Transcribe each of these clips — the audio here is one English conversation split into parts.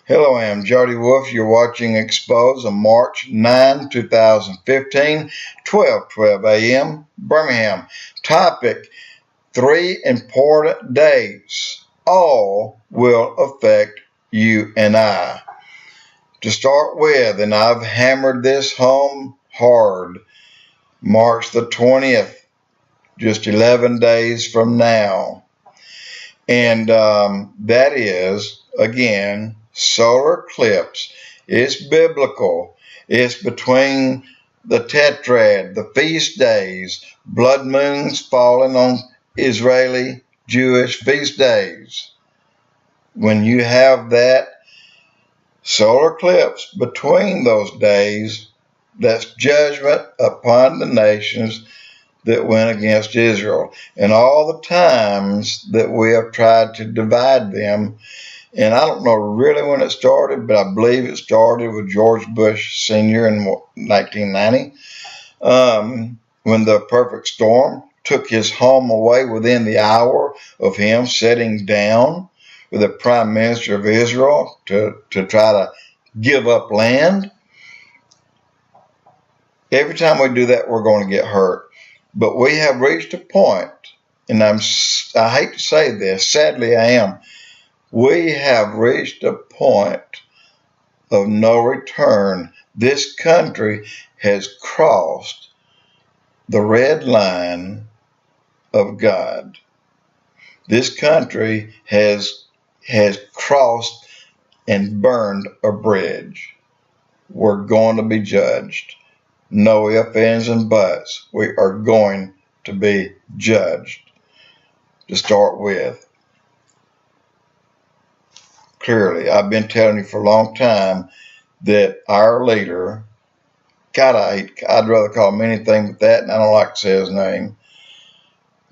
Hello, I am Jody Wolf. You're watching Expoz on March 9, 2015, 12:12 a.m. Birmingham. Topic: 3 important days. All will affect you and I. To start with, and I've hammered this home hard, March the 20th, just 11 days from now. And that is, again, solar eclipse. It's biblical. It's between the tetrad, the feast days, blood moons falling on Israeli Jewish feast days. When you have that solar eclipse between those days, that's judgment upon the nations that went against Israel, and all the times that we have tried to divide them. And I don't know really when it started, but I believe it started with George Bush Sr. in 1990, when the perfect storm took his home away within the hour of him sitting down with the prime minister of Israel to try to give up land. Every time we do that, we're going to get hurt. But we have reached a point, and I hate to say this, sadly I am, we have reached a point of no return. This country has crossed the red line of God. This country has crossed and burned a bridge. We're going to be judged. No ifs, ands, and buts. We are going to be judged. To start with, clearly, I've been telling you for a long time that our leader, God, I'd rather call him anything but that, and I don't like to say his name,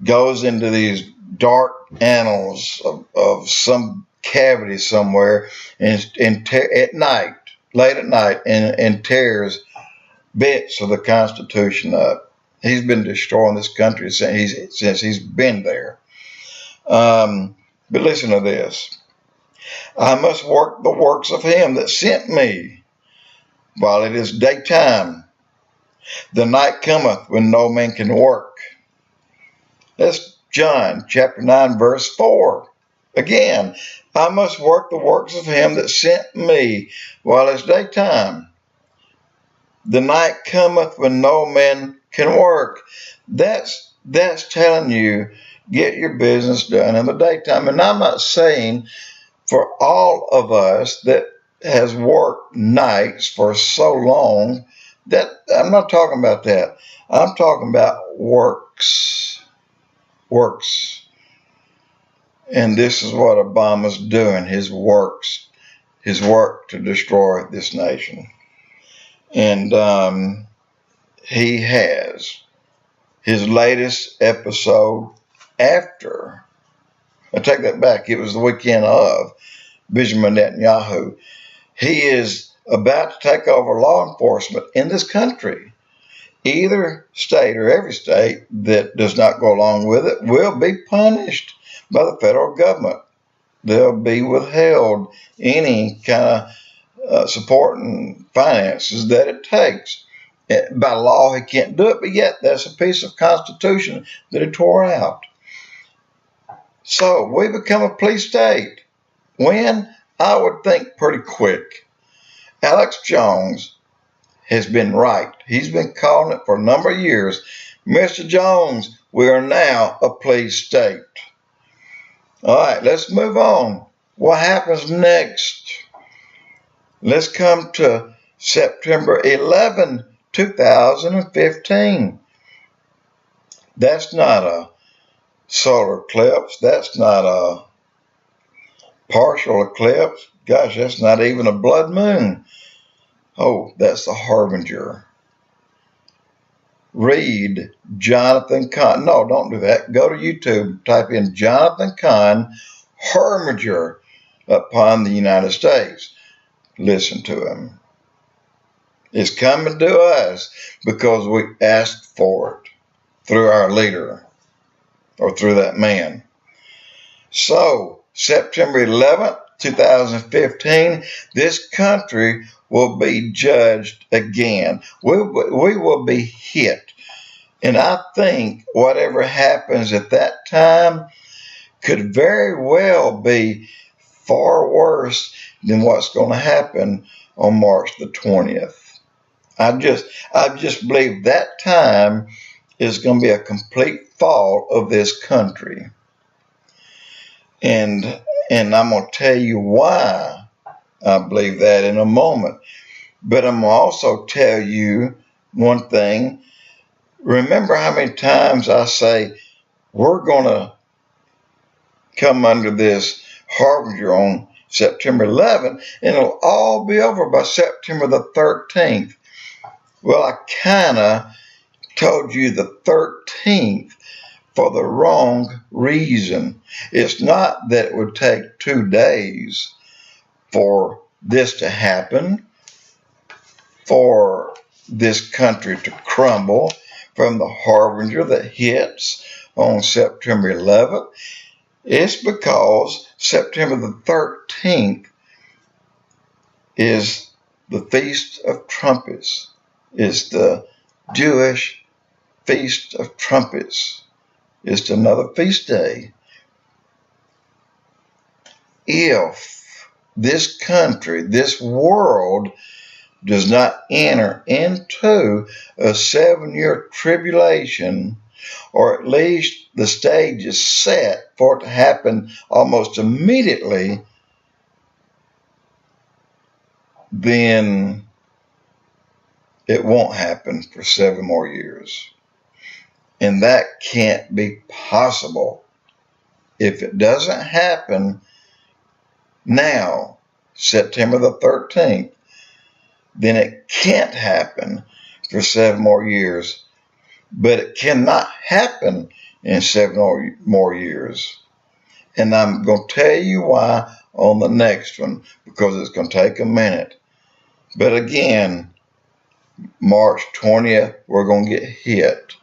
goes into these dark annals of some cavity somewhere and at night, late at night, and tears bits of the Constitution up. He's been destroying this country since he's been there. But listen to this. I must work the works of him that sent me while it is daytime. The night cometh when no man can work. That's John chapter 9, verse 4. Again, I must work the works of him that sent me while it's daytime. The night cometh when no man can work. That's telling you, get your business done in the daytime. And I'm not saying for all of us that has worked nights for so long, that I'm not talking about that. I'm talking about works. And this is what Obama's doing, his work to destroy this nation. And he has his latest episode after, I take that back, it was the weekend of Benjamin Netanyahu. He is about to take over law enforcement in this country. Either state or every state that does not go along with it will be punished by the federal government. They'll be withheld any kind of support and finances that it takes. By law, he can't do it, but yet that's a piece of Constitution that he tore out. So we become a police state. When? I would think pretty quick. Alex Jones has been right. He's been calling it for a number of years. Mr. Jones, we are now a police state. All right, let's move on. What happens next? Let's come to September 11, 2015. That's not a solar eclipse. That's not a partial eclipse. Gosh, that's not even a blood moon. Oh, that's the Harbinger. Read Jonathan Cahn. No, don't do that. Go to YouTube, type in Jonathan Cahn, Harbinger upon the United States. Listen to him. It's coming to us because we asked for it through our leader or through that man. So, September 11th, 2015, this country will be judged again. We will be hit. And I think whatever happens at that time could very well be far worse than what's going to happen on March the 20th. I just believe that time is going to be a complete fall of this country. And I'm going to tell you why I believe that in a moment. But I'm going to also tell you one thing. Remember how many times I say we're going to come under this Harbinger on September 11th, and it'll all be over by September the 13th. Well, I kind of told you the 13th for the wrong reason. It's not that it would take 2 days for this to happen, for this country to crumble from the Harbinger that hits on September 11th. It's because September the 13th is the Feast of Trumpets. It's the Jewish Feast of Trumpets. It's another feast day. If this country, this world, does not enter into a 7-year tribulation, or at least the stage is set for it to happen almost immediately, then it won't happen for 7 more years. And that can't be possible. If it doesn't happen now, September the 13th, then it can't happen for 7 more years. But it cannot happen in 7 more years. And I'm going to tell you why on the next one, because it's going to take a minute. But again, March 20th, we're going to get hit.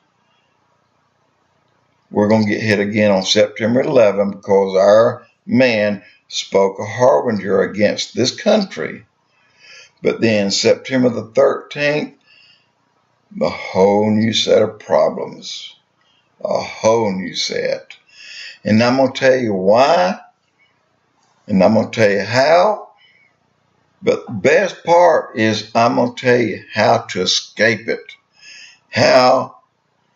We're going to get hit again on September 11th because our man spoke a harbinger against this country. But then September the 13th, a whole new set of problems. A whole new set. And I'm going to tell you why. And I'm going to tell you how. But the best part is I'm going to tell you how to escape it. How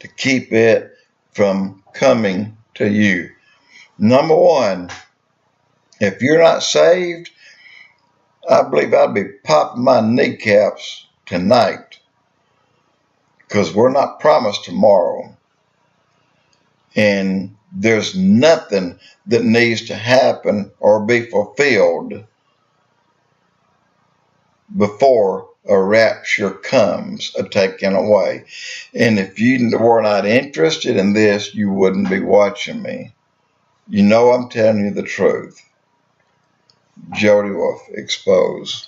to keep it from coming to you. Number one, if you're not saved, I believe I'd be popping my kneecaps tonight, because we're not promised tomorrow. And there's nothing that needs to happen or be fulfilled before a rapture comes, a taken away. And if you were not interested in this, you wouldn't be watching me. You know I'm telling you the truth. Jody Wolf, Expoz.